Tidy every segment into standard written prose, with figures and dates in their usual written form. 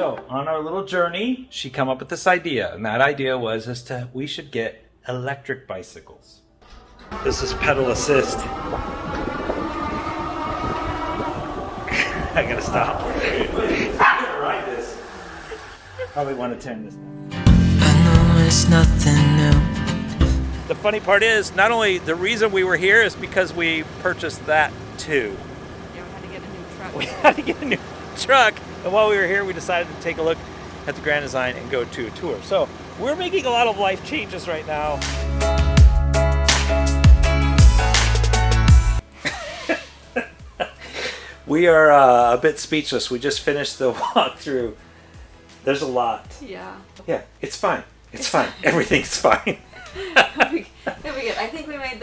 So on our little journey, she come up with this idea, and that idea was we should get electric bicycles. This is pedal assist. I gotta stop. I'm gonna ride this. Probably want to turn this down. I know it's nothing new. The funny part is, not only the reason we were here is because we purchased that too. Yeah, we had to get a new truck. We had to get a new truck, and while we were here, we decided to take a look at the Grand Design and go to a tour. So we're making a lot of life changes right now. We are a bit speechless. We just finished the walkthrough. There's a lot. Yeah. Yeah, it's fine. It's fine. Everything's fine. It'll be good. I think we made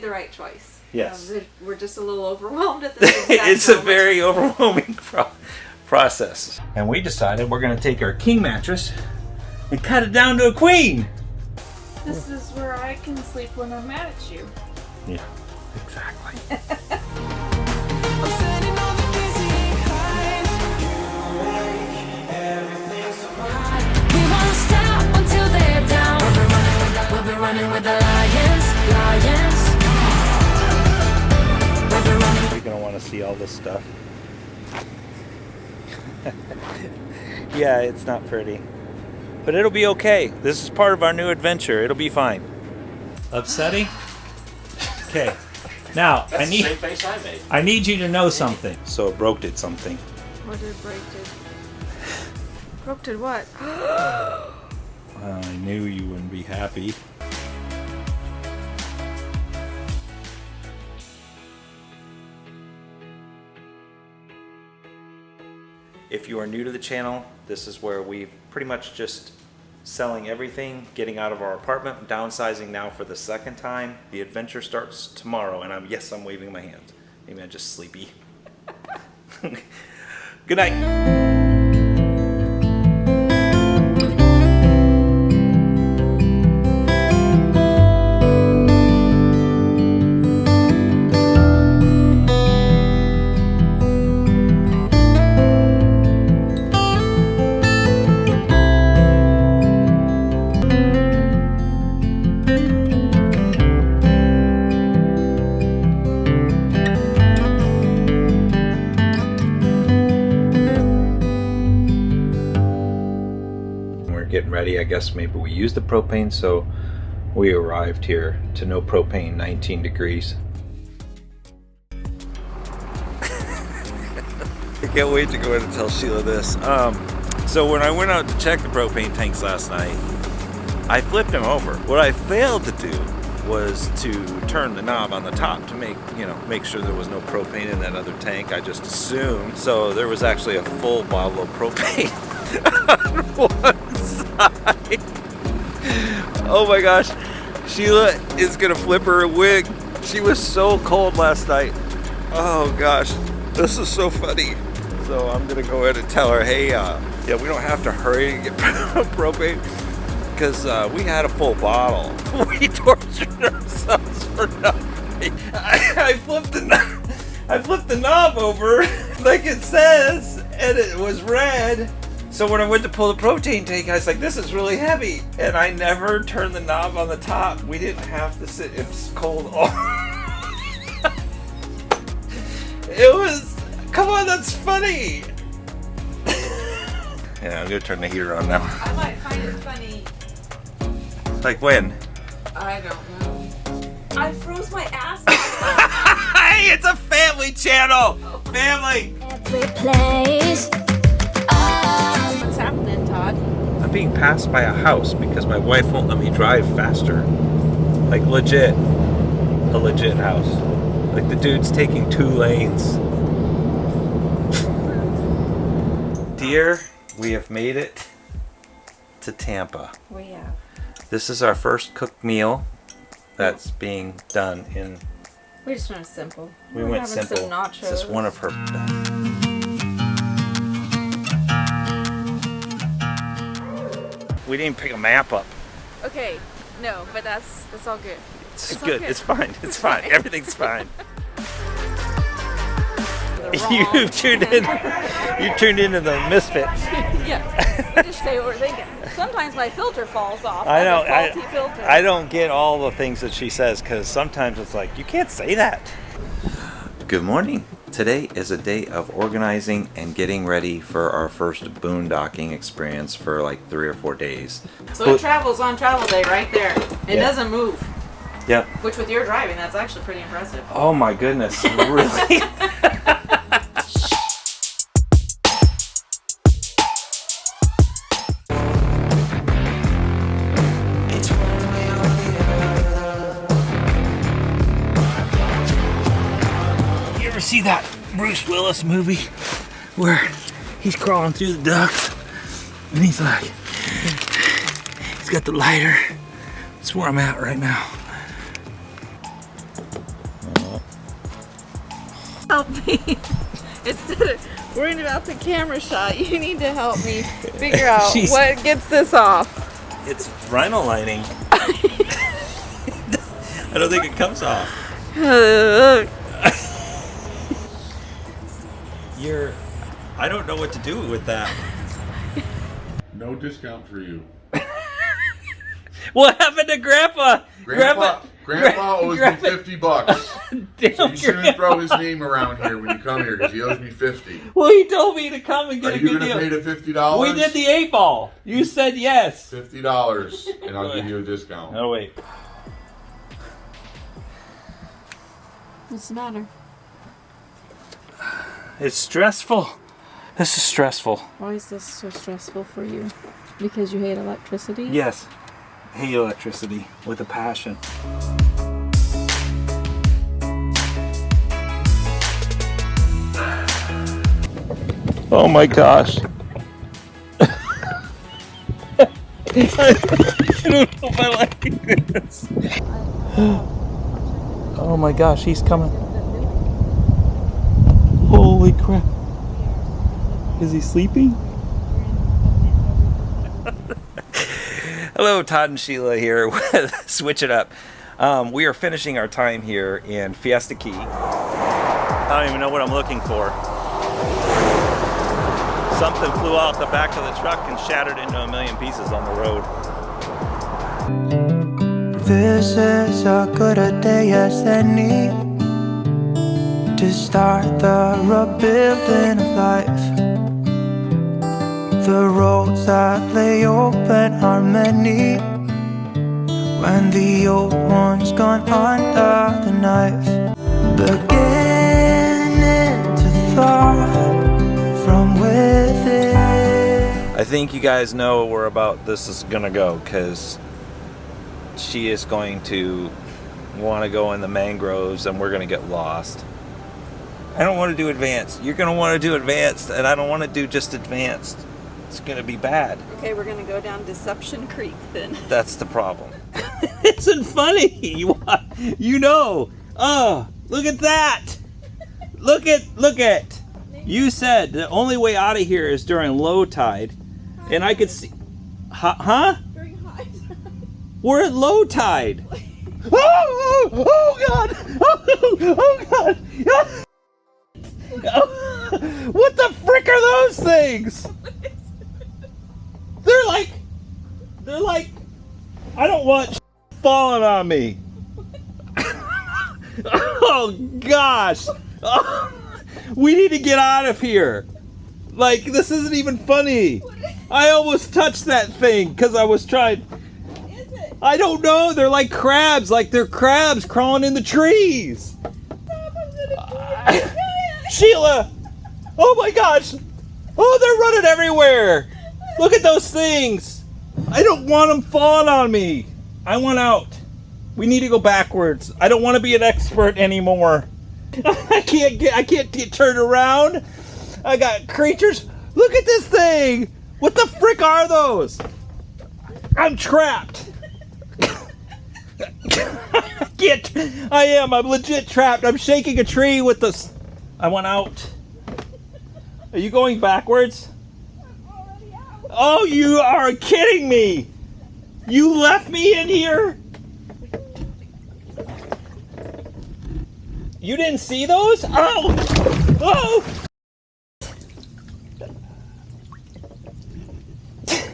the right choice. Yes. We're just a little overwhelmed at this exact It's moment. a very overwhelming process. And we decided we're going to take our king mattress and cut it down to a queen. This is where I can sleep when I'm mad at you. Yeah, exactly. We won't stop until they're down. We'll be running with the lions. You're going to want to see all this stuff. Yeah, it's not pretty. But it'll be okay. This is part of our new adventure. It'll be fine. 𝗧𝗿𝗶𝗽? Okay. Now, That's the same face I made. I need you to know something. So Broke did something. What did Broke did? Broke did what? I knew you wouldn't be happy. If you are new to the channel, this is where we pretty much just selling everything, getting out of our apartment, downsizing now for the second time. The adventure starts tomorrow, and I'm waving my hand. Maybe I'm just sleepy. Good night. Getting ready. I guess maybe we used the propane, so we arrived here to no propane, 19 degrees. I can't wait to go in and tell Sheila this. So when I went out to check the propane tanks last night, I flipped them over. What I failed to do was to turn the knob on the top to make sure there was no propane in that other tank. I just assumed. So there was actually a full bottle of propane on one side. Oh my gosh, Sheila is gonna flip her wig. She was so cold last night. Oh gosh, this is so funny. So I'm gonna go ahead and tell her, hey, yeah, we don't have to hurry to get propane because we had a full bottle. We tortured ourselves for nothing. I flipped the knob over like it says, and it was red. So when I went to pull the propane tank, I was like, this is really heavy. And I never turned the knob on the top. We didn't have to sit in cold. It was, come on, that's funny. Yeah, I'm gonna turn the heater on now. I might find it funny. Like when? I don't know. I froze my ass off. Hey, it's a family channel. Family. Every place. What's happening, Todd? I'm being passed by a house because my wife won't let me drive faster. Like legit. A legit house. Like the dude's taking 2 lanes. Dear, we have made it to Tampa. We have. This is our first cooked meal that's being done in. We just went simple. We We're went having simple. Some nachos. This is one of her best. We didn't pick a map up. Okay, no, but that's all good. It's good. It's fine. It's fine. Everything's fine. the wrong. You tuned into the misfits. Yeah, we just say what we're thinking. Sometimes my filter falls off. I know. have a faulty filter. I don't get all the things that she says because sometimes it's like, you can't say that. Good morning. Today is a day of organizing and getting ready for our first boondocking experience for like 3 or 4 days. So it travels on travel day right there. It doesn't move. Yep. Which with your driving, that's actually pretty impressive. Oh my goodness, really? You ever see that Bruce Willis movie where he's crawling through the ducts and he's like, he's got the lighter. That's where I'm at right now. Help me. Instead of worrying about the camera shot, you need to help me figure out what gets this off. It's vinyl lining. I don't think it comes off. I don't know what to do with that. No discount for you. What happened to Grandpa? Grandpa owes me $50. Damn, So you shouldn't throw his name around here when you come here because he owes me $50. Well, he told me to come and get Are a you good gonna deal. pay the $50? We did the 8-ball. You said yes. $50, and I'll give you a discount. Oh wait. What's the matter? It's stressful. This is stressful. Why is this so stressful for you? Because you hate electricity? Yes. I hate electricity with a passion. Oh my gosh. I don't know if I like this. Oh my gosh, he's coming. Holy crap. Is he sleeping? Hello, Todd and Sheila here with Switch It Up. We are finishing our time here in 𝗪𝐵. I don't even know what I'm looking for. Something flew out the back of the truck and shattered into a million pieces on the road. This is a good day as any to start the rebuilding of life. The roads that lay open are many when the old one's gone under the knife. Beginning to thaw from within. I think you guys know where about this is gonna go because she is going to want to go in the mangroves and we're gonna get lost. I don't want to do advanced. You're gonna want to do advanced, and I don't want to do just advanced. It's gonna be bad. Okay, we're gonna go down Deception Creek then. That's the problem. It isn't funny. You know. Oh, look at that. Look at. You said the only way out of here is during low tide, and I could see. Huh? During high tide. We're at low tide. Oh God! Oh God! What the frick are those things? They're like, I don't want falling on me. Oh gosh. Oh, we need to get out of here. Like, this isn't even funny. I almost touched that thing because I was trying. What is it? I don't know. They're like crabs. Like they're crabs crawling in the trees. Sheila. Oh my gosh. Oh, they're running everywhere. Look at those things. I don't want them falling on me. I want out. We need to go backwards. I don't want to be an expert anymore. I can't get turned around. I got creatures. Look at this thing. What the frick are those? I'm trapped. I'm legit trapped. I'm shaking a tree with this. I want out. Are you going backwards? Oh, you are kidding me! You left me in here? You didn't see those? Oh! Whoa!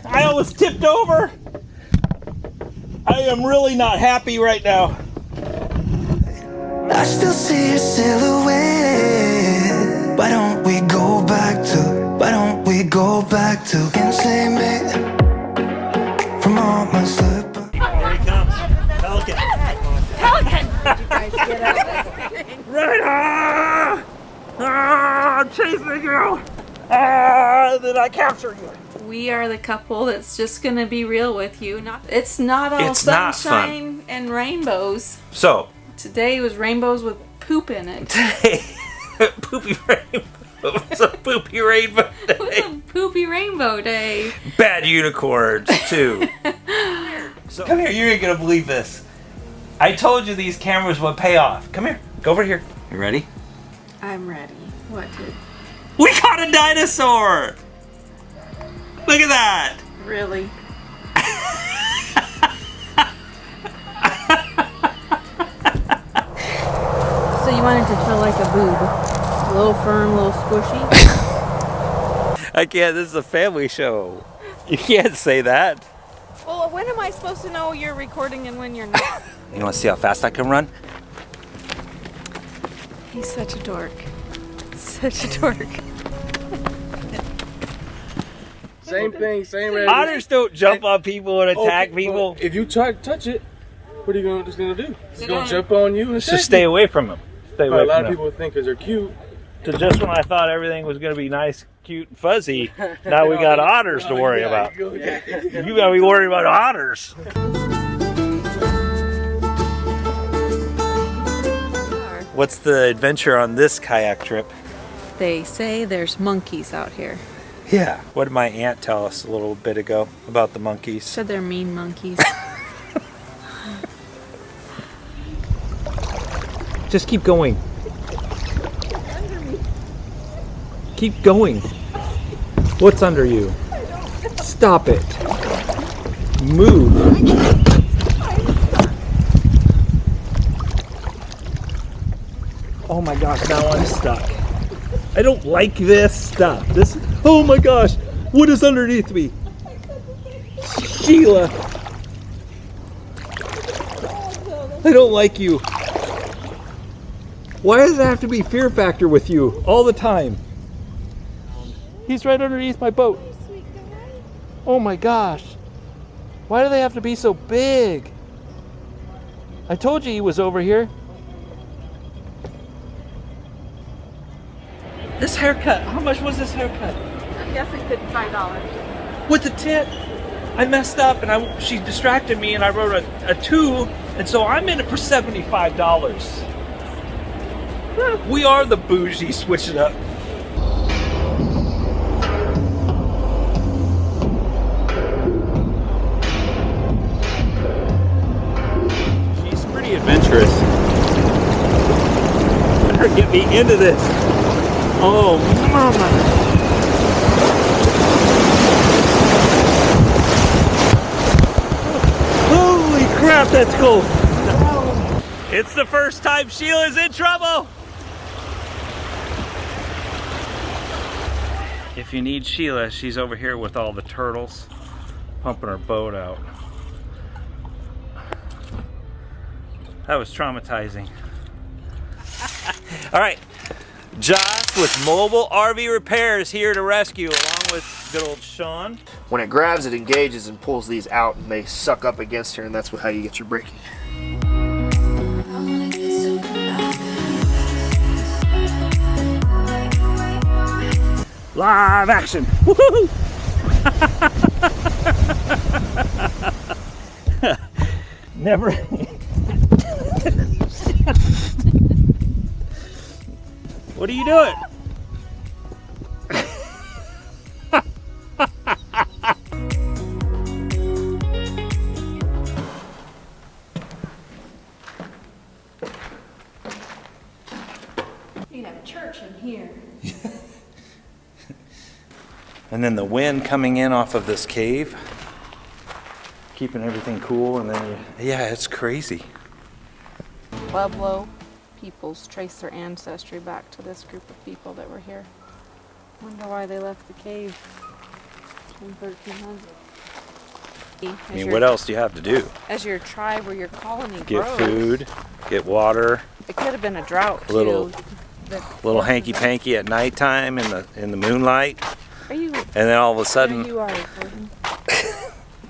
I almost tipped over. I am really not happy right now. I still see your silhouette. Why don't we go back to can save me from all my slip? Here he comes. Pelican. Pelican! Did you guys get out of this thing? Right! I'm chasing you! Then I capture you. We are the couple that's just gonna be real with you. It's not all It's not sunshine and rainbows. So, Today was rainbows with poop in it. today, poopy rainbow. It's a poopy rainbow It was day. a poopy rainbow day. Bad unicorns, too. So, come here, you ain't gonna believe this. I told you these cameras would pay off. Come here, go over here. You ready? I'm ready. What did? We caught a dinosaur! Look at that! Really? So you want it to feel like a boob. A little firm, a little squishy. I can't, this is a family show. You can't say that. Well, when am I supposed to know you're recording and when you're not? You want to see how fast I can run? He's such a dork. Such a dork. Same thing, same ready. Otters don't jump on people and attack people. If you try to touch it, what are you just gonna do? It's gonna jump on you and attack Just stay away from them. Stay away you. A lot from of them. people think because they're cute. So just when I thought everything was going to be nice, cute, and fuzzy, now we got otters to worry about. You got to be worried about otters. What's the adventure on this kayak trip? They say there's monkeys out here. Yeah. What did my aunt tell us a little bit ago about the monkeys? Said they're mean monkeys. Just keep going. Keep going. What's under you? Stop it. Move. Oh my gosh, now I'm stuck. I don't like this stuff. Oh my gosh, what is underneath me? Sheila. I don't like you. Why does it have to be fear factor with you all the time? He's right underneath my boat. Oh my gosh. Why do they have to be so big? I told you he was over here. This haircut, how much was this haircut? I'm guessing $55. With the tip, I messed up and she distracted me and I wrote a 2, and so I'm in it for $75. We are the bougie, switch it up. She's pretty adventurous. Let her get me into this. Oh, mama. Holy crap, that's cool. It's the first time Sheila's in trouble. If you need Sheila, she's over here with all the turtles, pumping her boat out. That was traumatizing. All right, Josh with Mobile RV Repairs here to rescue, along with good old Sean. When it grabs, it engages and pulls these out, and they suck up against her, and that's how you get your braking. Live action! Woohoo! Never. What are you doing? You have a church in here. And then the wind coming in off of this cave, keeping everything cool, and then yeah, it's crazy. Pueblo, peoples trace their ancestry back to this group of people that were here. Wonder why they left the cave in 1300. I mean, what else do you have to do? As your tribe or your colony Get grows. food, get water. It could have been a drought too. Little hanky-panky at nighttime in the moonlight. Are you? And then all of a sudden, No, you are recording.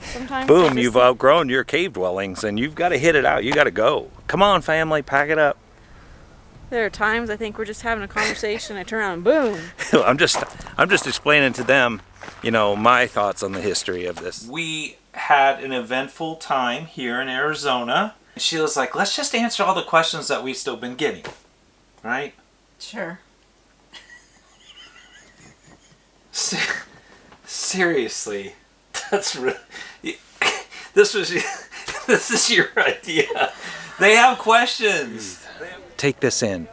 Sometimes boom, you've outgrown your cave dwellings and you've got to hit it out. You got to go. Come on, family, pack it up. There are times I think we're just having a conversation. I turn around and boom. I'm just explaining to them, you know, my thoughts on the history of this. We had an eventful time here in Arizona. Sheila's like, let's just answer all the questions that we've still been getting, right? Sure. Seriously, that's really. This is your idea. They have questions. Take this in.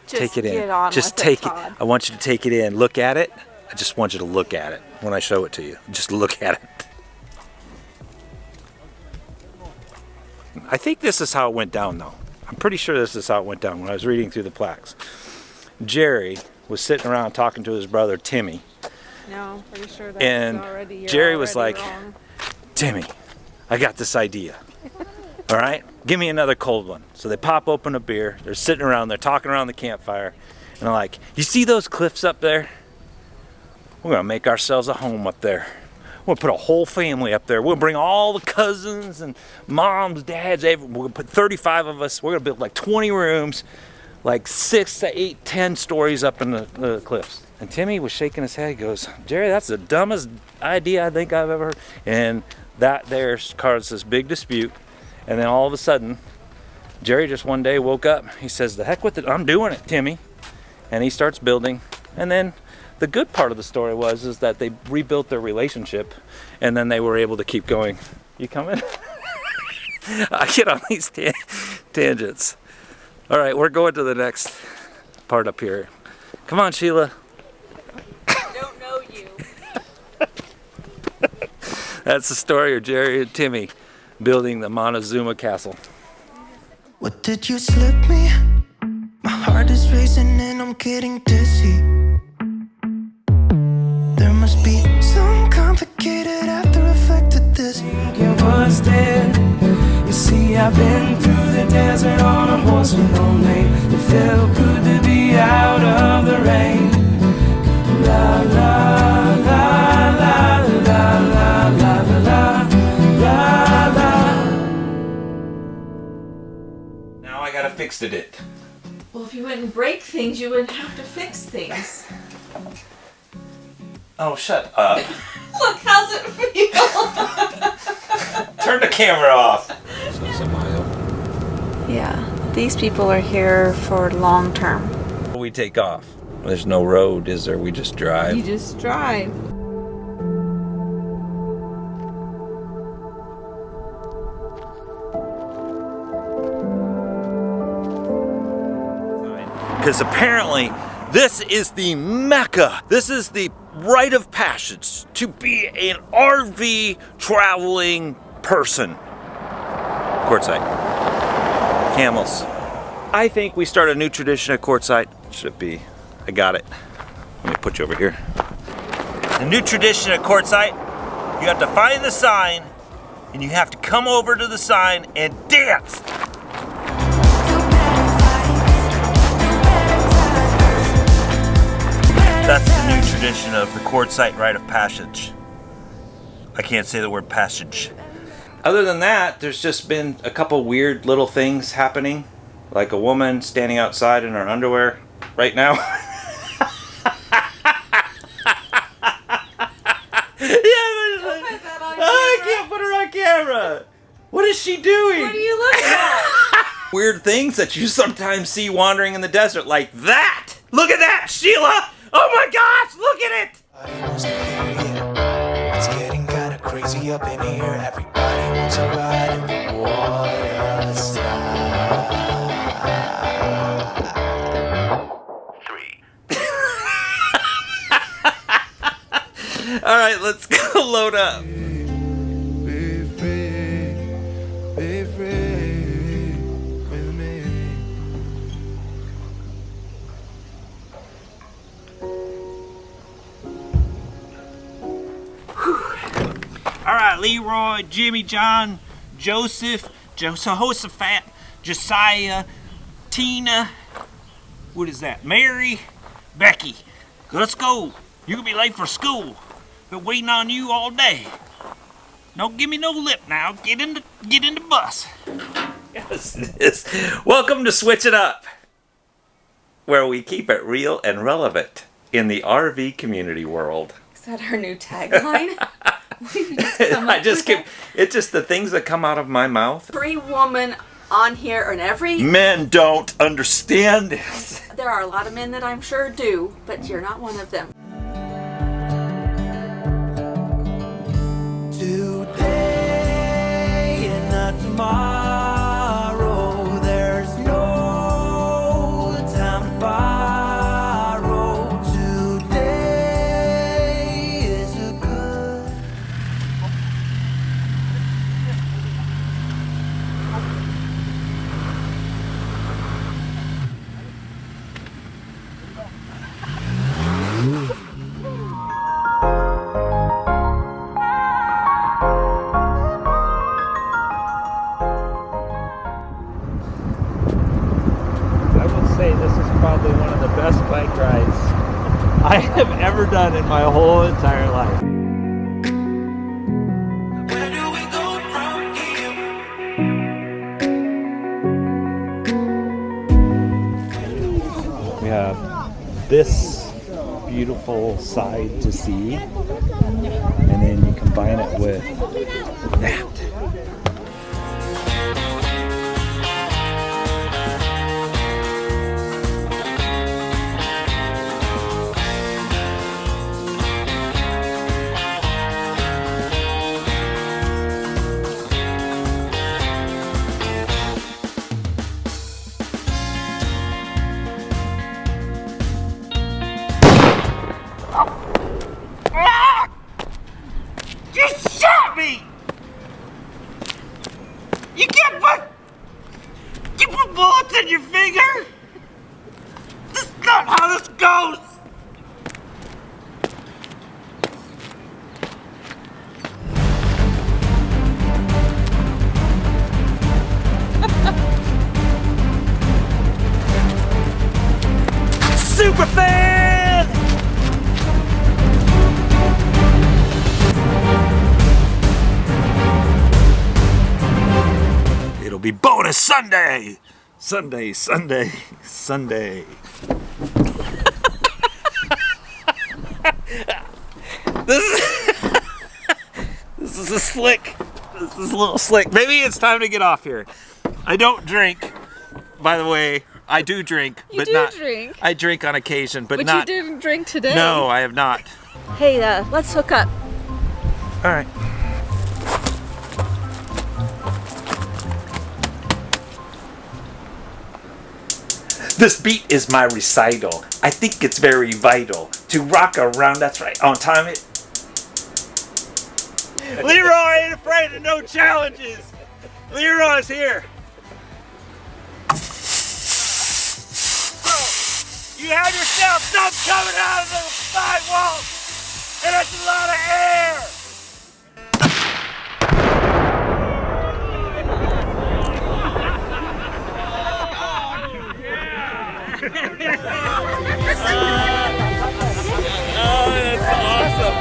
Take it in. Just take it. I want you to take it in. Look at it. I just want you to look at it when I show it to you. Just look at it. I think this is how it went down, though. I'm pretty sure this is how it went down when I was reading through the plaques. Jerry was sitting around talking to his brother Timmy. No, pretty sure that's And already, Jerry was like, wrong. Timmy, I got this idea. All right, give me another cold one. So they pop open a beer. They're sitting around, they're talking around the campfire. And they're like, you see those cliffs up there? We're gonna make ourselves a home up there. We're gonna put a whole family up there. We'll bring all the cousins and moms, dads, we're gonna put 35 of us. We're gonna build like 20 rooms, like 6 to 8, 10 stories up in the cliffs. And Timmy was shaking his head. He goes, Jerry, that's the dumbest idea I think I've ever heard. And that there caused this big dispute. And then all of a sudden, Jerry just one day woke up. He says, the heck with it, I'm doing it, Timmy. And he starts building. And then the good part of the story is that they rebuilt their relationship. And then they were able to keep going. You coming? I get on these tangents. All right, we're going to the next part up here. Come on, Sheila. I don't know you. That's the story of Jerry and Timmy building the Montezuma Castle. What did you slip me? My heart is racing and I'm getting dizzy. There must be some complicated after effect of this. It was dead. You see, I've been through the desert on a horse with no name. It felt good to be out of the rain. La la la la la la la la la la. Now I gotta fix it. Well, if you wouldn't break things, you wouldn't have to fix things. Oh, shut up. Look, how's it feel? Turn the camera off. Yeah, these people are here for long term. We take off. There's no road, is there? We just drive. You just drive. Because apparently this is the Mecca. This is the rite of passage to be an RV traveling person. Quartzsite. Camels. I think we start a new tradition at Quartzsite. Should be. I got it. Let me put you over here. The new tradition at Quartzsite, you have to find the sign and you have to come over to the sign and dance. That's the new tradition of the Quartzsite rite of passage. I can't say the word passage. Other than that, there's just been a couple weird little things happening. Like a woman standing outside in her underwear right now. I can't put her on camera. What is she doing? What are you looking at? Weird things that you sometimes see wandering in the desert, like that. Look at that, Sheila. Oh my gosh, look at it. It's getting kinda crazy up in here. Everybody wants a ride in the water slide. 3. All right, let's go load up. Be free with me. got Leroy, Jimmy, John, Joseph, Jehoshaphat, Josiah, Tina, what is that? Mary, Becky. Let's go. You can be late for school. Been waiting on you all day. Don't give me no lip now. Get in the bus. Yes. Welcome to Switch It Up, where we keep it real and relevant in the RV community world. Is that our new tagline? It's just the things that come out of my mouth. Every woman on here and every... Men don't understand this. There are a lot of men that I'm sure do, but you're not one of them. Today and not tomorrow, there's no time to borrow. Today is a good... This is probably one of the best bike rides I have ever done in my whole entire life. Where do we go from here? We have this beautiful side to see, and then you combine it with that. You put bullets in your finger? That's not how this goes! Super fan! It'll be bonus Sunday! Sunday. This is a slick. This is a little slick. Maybe it's time to get off here. I don't drink. By the way, I do drink, You but do not. drink. I drink on occasion, but But not. you didn't drink today. No, I have not. Hey, let's hook up. All right. This beat is my recital. I think it's very vital to rock around. That's right. On time it. Leroy ain't afraid of no challenges. Leroy's here. You have yourself something coming out of the sidewalk, and it's a lot of air. Oh, that's awesome.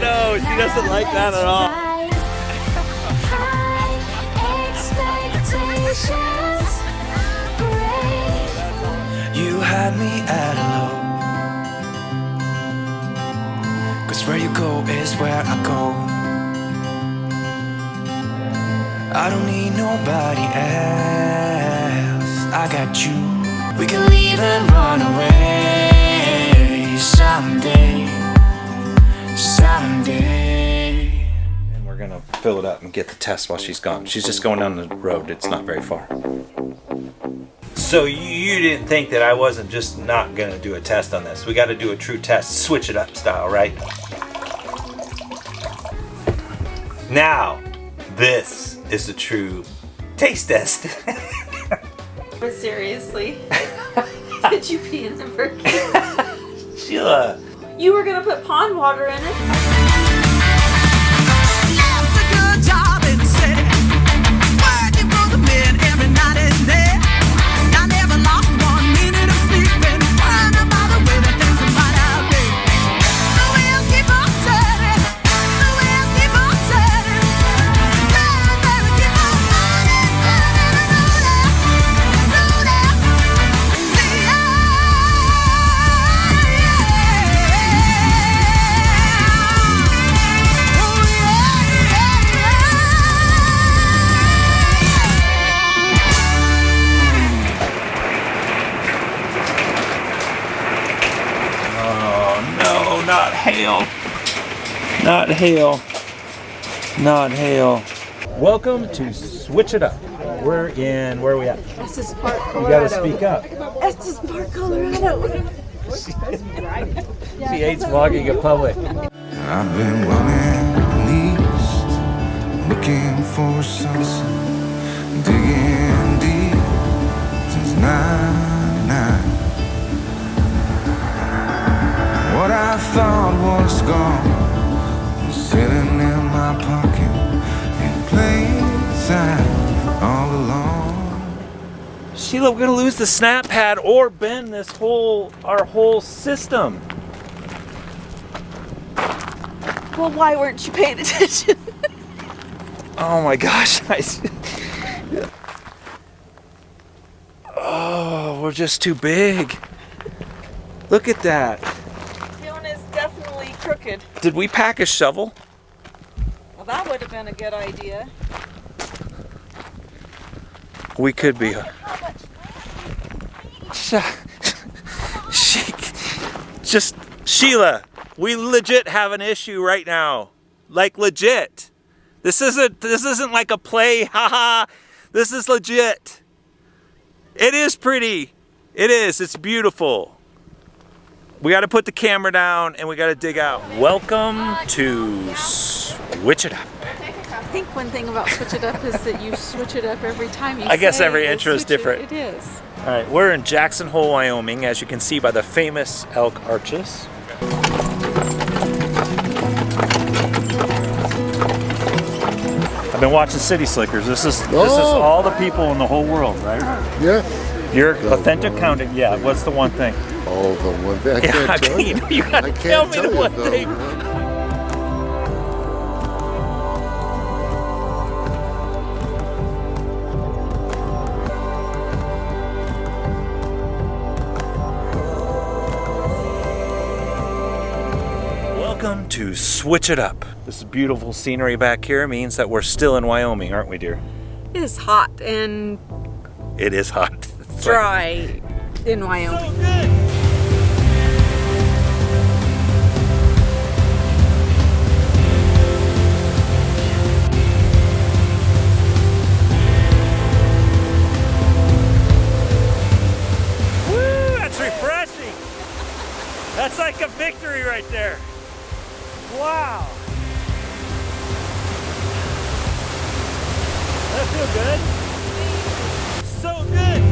No, she doesn't like that at all. You had me at hello, 'cause where you go is where I go. I don't need nobody else, I got you. We can leave and run away someday. And we're gonna fill it up and get the test while she's gone. She's just going down the road. It's not very far. So you didn't think that I wasn't just not gonna do a test on this. We got to do a true test, switch it up style, right? Now, this is the true taste test. But seriously, did you pee in the Birkin? Sheila. You were gonna put pond water in it. hail. Not hail. Not hail. Welcome to Switch It Up. We're in, where are we at? Estes Park, You Colorado. gotta speak up. Estes Park, Colorado. She hates vlogging in public. I've been running east, looking for sunset, digging deep since '99. What I thought was gone was sitting in my pocket in plain sight all along. Sheila, we're gonna lose the snap pad or bend our whole system. Well, why weren't you paying attention? Oh my gosh. Oh, we're just too big. Look at that. Fiona is definitely crooked. Did we pack a shovel? Well, that would have been a good idea. We could be. Sheila, we legit have an issue right now. Like legit. This isn't like a play, haha. This is legit. It is pretty. It is. It's beautiful. We got to put the camera down and we got to dig out. Welcome to Switch It Up. I think one thing about Switch It Up is that you switch it up every time you I guess say every it, intro is switch it. different. It is. All right, we're in Jackson Hole, Wyoming, as you can see by the famous elk arches. I've been watching City Slickers. This is all the people in the whole world, right? Yeah. You're authentic accountant. Yeah. What's the one thing? Oh, the one thing. I can't tell you. You gotta tell me the one thing. Welcome to Switch It Up. This beautiful scenery back here means that we're still in Wyoming, aren't we, dear? It is hot and It is hot. It's dry in Wyoming. So good. Woo, that's refreshing. That's like a victory right there. Wow. That feel good? So good.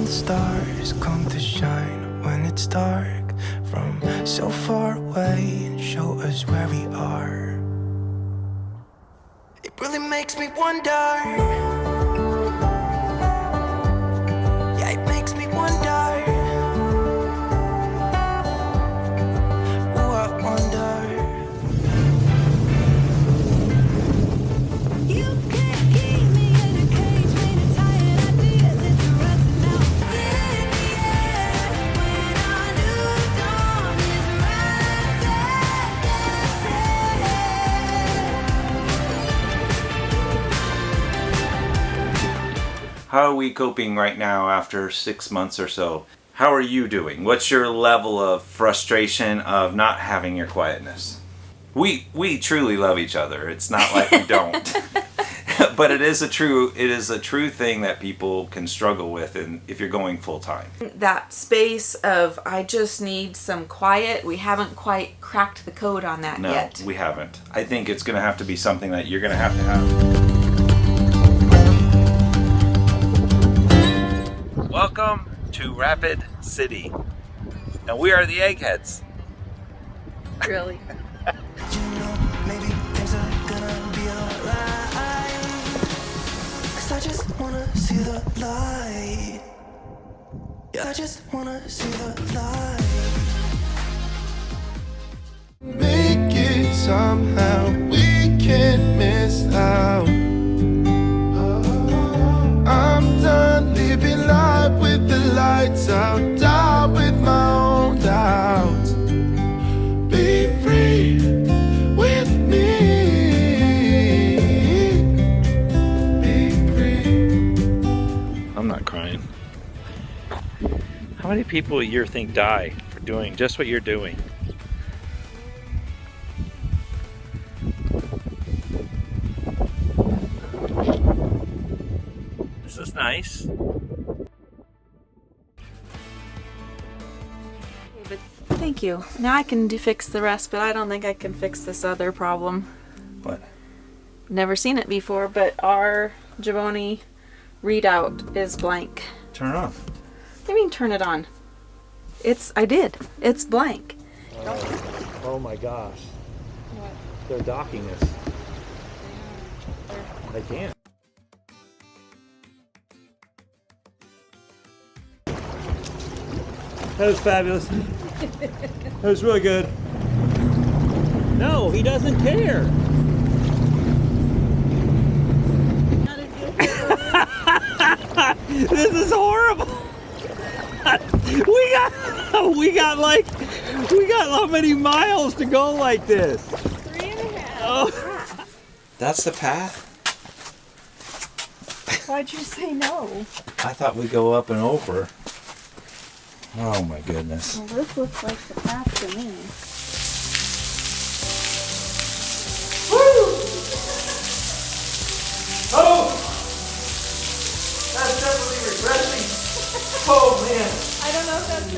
Stars come to shine when it's dark from so far away and show us where we are. It really makes me wonder. Yeah, it makes me wonder. Ooh, I wonder. You can't keep me in a cage made of tired ideas. It's a rest now. How are we coping right now after 6 months or so? How are you doing? What's your level of frustration of not having your quietness? We truly love each other. It's not like we don't. But it is a true thing that people can struggle with if you're going full time. That space of I just need some quiet, we haven't quite cracked the code on that yet. No, we haven't. I think it's going to have to be something that you're going to have. Welcome to Rapid City. And we are the Eggheads. Really? Maybe things are gonna be alright. 'Cause I just wanna see the light. Yeah, I just wanna see the light. Make it somehow we can't miss out. I'm done living life with the lights out, down with my own doubts. Be free with me. Be free. I'm not crying. How many people a year think die for doing just what you're doing? This is nice. But thank you. Now I can fix the rest, but I don't think I can fix this other problem. What? Never seen it before, but our 𝗬𝗏 readout is blank. Turn it on. What do you mean turn it on? I did. It's blank. Oh my gosh. What? They're docking us. I can't. That was fabulous. That was really good. No, he doesn't care. This is horrible. We got how many miles to go like this? 3.5. Oh. That's the path? Why'd you say no? I thought we'd go up and over. Oh my goodness. Well, this looks like the path to me. Woo! Oh! That's definitely refreshing. Oh man. I don't know if that's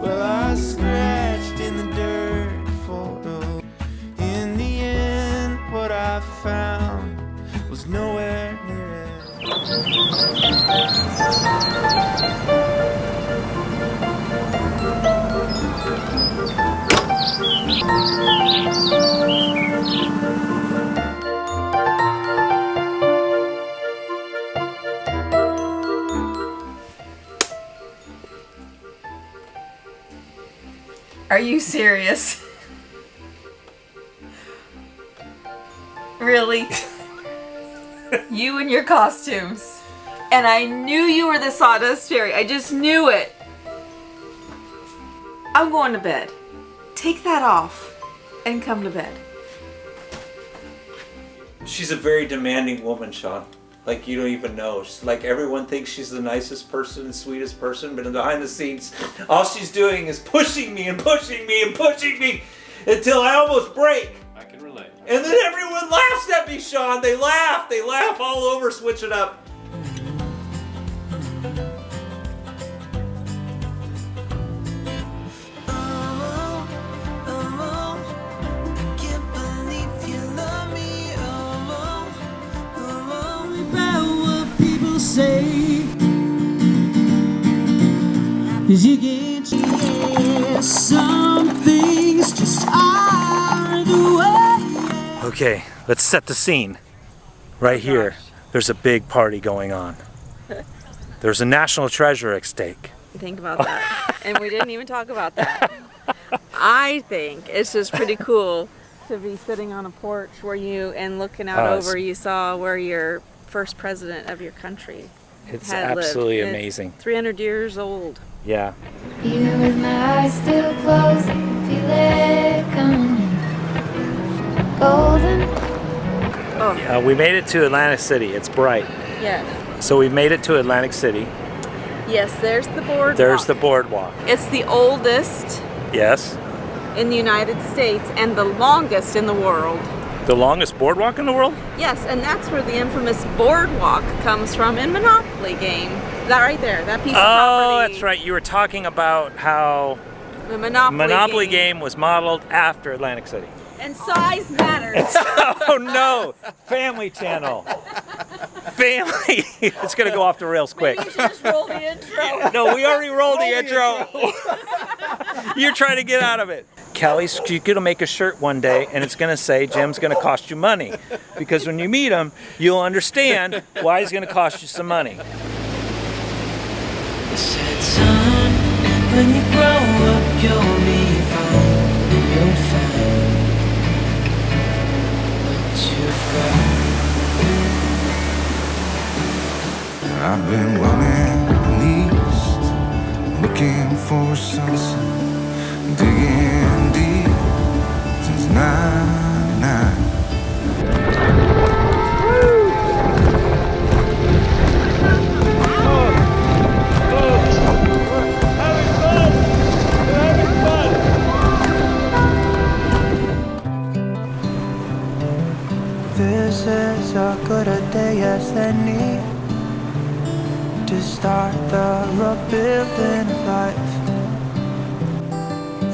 Well, I scratched in the dirt for no. In the end, what I found was nowhere near it. Are you serious? Really? You and your costumes. And I knew you were the Sawdust Fairy. I just knew it. I'm going to bed. Take that off and come to bed. She's a very demanding woman, Sean. Like, you don't even know. Like, everyone thinks she's the nicest person and sweetest person, but behind the scenes, all she's doing is pushing me and pushing me and pushing me until I almost break. I can relate. And then everyone laughs at me, Sean. They laugh all over, switch it up. Cause you can't change some things just are the way. Okay, let's set the scene. Right here, there's a big party going on. There's a national treasure at stake. Think about that. And we didn't even talk about that. I think it's just pretty cool to be sitting on a porch where and looking out over, you saw where your first president of your country It's had absolutely lived. amazing. 300 years old. Yeah. Even with my eyes still closed, feel it coming in. Golden. Oh. We made it to Atlantic City. It's bright. Yeah. So we made it to Atlantic City. Yes, there's the boardwalk. There's the boardwalk. It's the oldest Yes. in the United States and the longest in the world. The longest boardwalk in the world? Yes, and that's where the infamous boardwalk comes from in Monopoly game. That right there, that piece of property. Oh, that's right. You were talking about how The Monopoly game was modeled after Atlantic City. And size matters. Oh no! Family Channel. Family. It's gonna go off the rails quick. Maybe you should just roll the intro. No, we already rolled the intro. You're trying to get out of it. Kelly's gonna make a shirt one day, and it's gonna say, "Jim's gonna cost you money," because when you meet him, you'll understand why he's gonna cost you some money. I said, son, when you grow up, you'll be fine. you'll find what you've got. I've been running east, looking for a sunset, digging deep since '99. This is as good a day as any to start the rebuilding of life.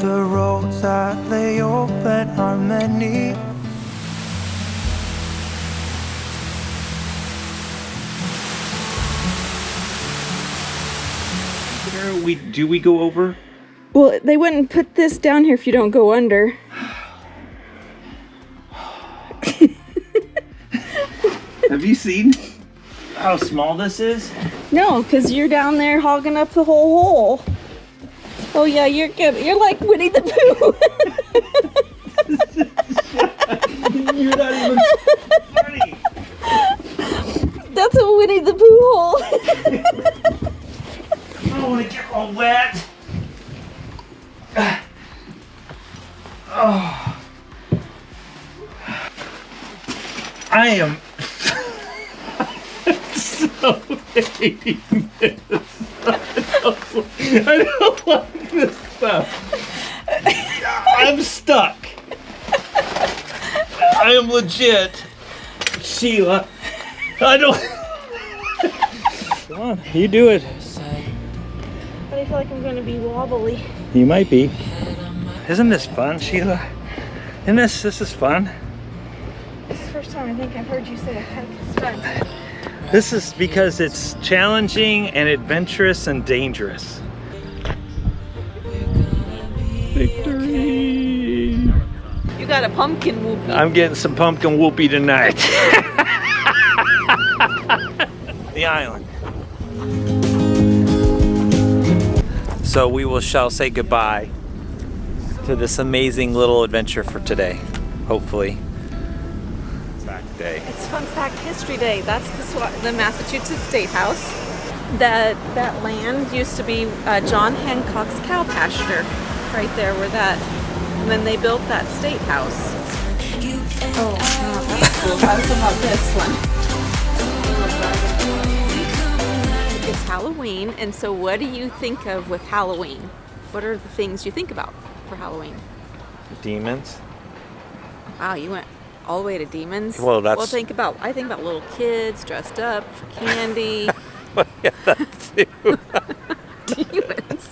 The roads that lay open are many. Do we go over? Well, they wouldn't put this down here if you don't go under. Have you seen how small this is? No, because you're down there hogging up the whole hole. Oh yeah, you're good. You're like Winnie the Pooh. You're not even funny. That's a Winnie the Pooh hole. I don't want to get all wet. Oh. I am so hating this. I don't like this stuff. I'm stuck. I am legit, Sheila. I don't. Come on, you do it. But I feel like I'm gonna be wobbly. You might be. Isn't this fun, Sheila? Isn't this is fun? This is the first time I think I've heard you say a hike is fun. This is because it's challenging and adventurous and dangerous. Victory! You got a pumpkin whoopie. I'm getting some pumpkin whoopie tonight. The island. So we shall say goodbye to this amazing little adventure for today, hopefully. Fact day. It's Fun Fact History Day. That's the Massachusetts State House. That land used to be John Hancock's cow pasture, right there where that. And then they built that state house. Oh, that's cool. How about this one? It's Halloween, and so what do you think of with Halloween? What are the things you think about for Halloween? Demons. Wow, you went all the way to demons? Well, that's... Well, I think about little kids dressed up for candy. Yeah, that too. Demons.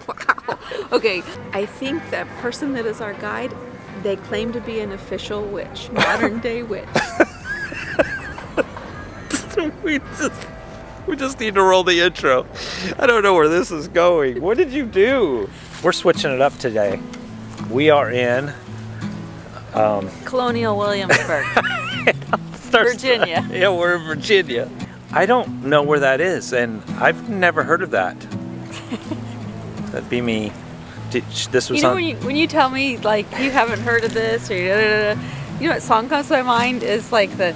Wow. Okay, I think that person that is our guide, they claim to be an official witch, modern day witch. We just need to roll the intro. I don't know where this is going. What did you do? We're switching it up today. We are in Colonial Williamsburg, Virginia. Yeah, we're in Virginia. I don't know where that is, and I've never heard of that. That'd be me. This was when you tell me like you haven't heard of this or you know what song comes to my mind is like the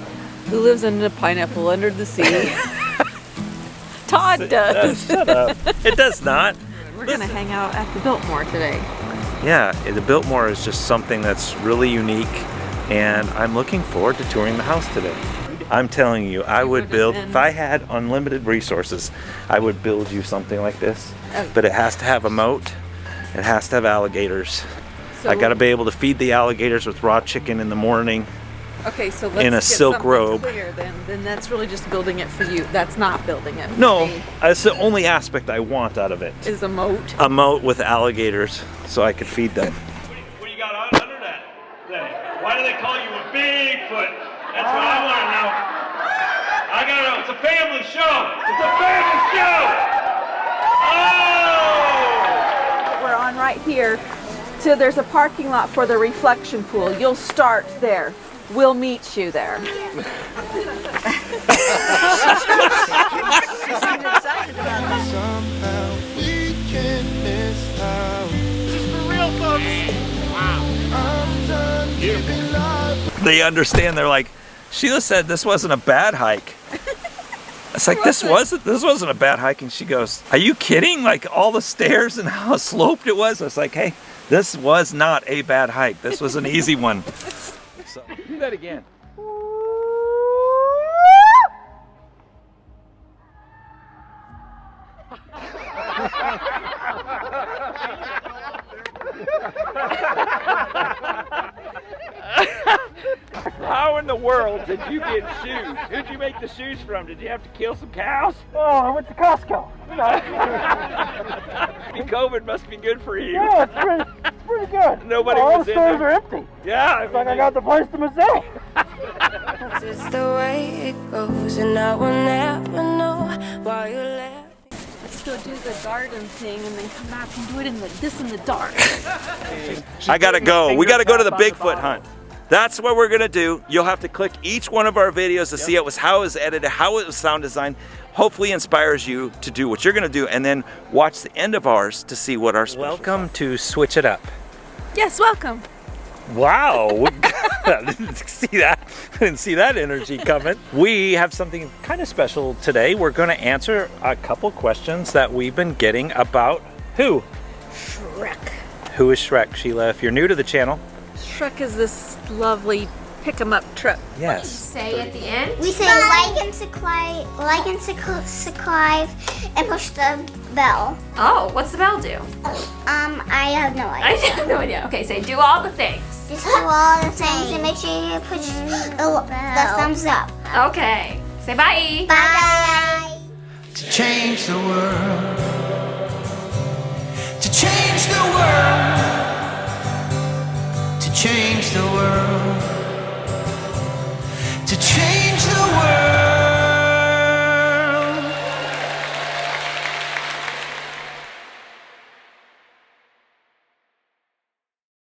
Who Lives in a Pineapple Under the Sea. Todd does. Shut up. It does not. We're gonna hang out at the Biltmore today. Yeah, the Biltmore is just something that's really unique, and I'm looking forward to touring the house today. I'm telling you, I would build, if I had unlimited resources, I would build you something like this. But it has to have a moat. It has to have alligators. So I gotta be able to feed the alligators with raw chicken in the morning. Okay, so let's in a get silk something robe. Clear then that's really just building it for you. That's not building it. For No, me. that's the only aspect I want out of it. Is a moat. A moat with alligators, so I could feed them. What do you got under that thing? Why do they call you a Bigfoot? That's what I want to know. I gotta know. It's a family show. It's a family show. Oh! We're on right here. So there's a parking lot for the reflection pool. You'll start there. We'll meet you there. She seemed excited about that. Somehow we can miss out. This is for real, folks. Wow. they understand. They're like, Sheila said this wasn't a bad hike. It's like, this wasn't a bad hike. And she goes, are you kidding? Like all the stairs and how sloped it was. I was like, hey, this was not a bad hike. This was an easy one. So, do that again. How in the world did you get shoes? Who'd you make the shoes from? Did you have to kill some cows? Oh, I went to Costco. COVID must be good for you. Yeah, it's pretty good. Nobody all was the in stores there. are empty. Yeah, It's like I got the place to myself. This is the way it goes, and I will never know why you left. Let's go do the garden thing and then come back and do it in the dark. I gotta go. We gotta go to the Bigfoot hunt. That's what we're gonna do. You'll have to click each one of our videos to see how it was edited, how it was sound designed. Hopefully inspires you to do what you're gonna do, and then watch the end of ours to see what our Welcome to Switch It Up. Yes, welcome. Wow. I didn't see that. I didn't see that energy coming. We have something kind of special today. We're going to answer a couple questions that we've been getting about who? Shrek. Who is Shrek, Sheila? If you're new to the channel. Shrek is this lovely pick 'em up truck. Yes. Say at the end? We say like and subscribe, and push the bell. Oh, what's the bell do? I have no I idea. have no idea. Okay, say do all the things. Just do all the things and make sure you push the thumbs up. Okay. Say bye. Bye. To change the world. To change the world. To change the world. To change the world.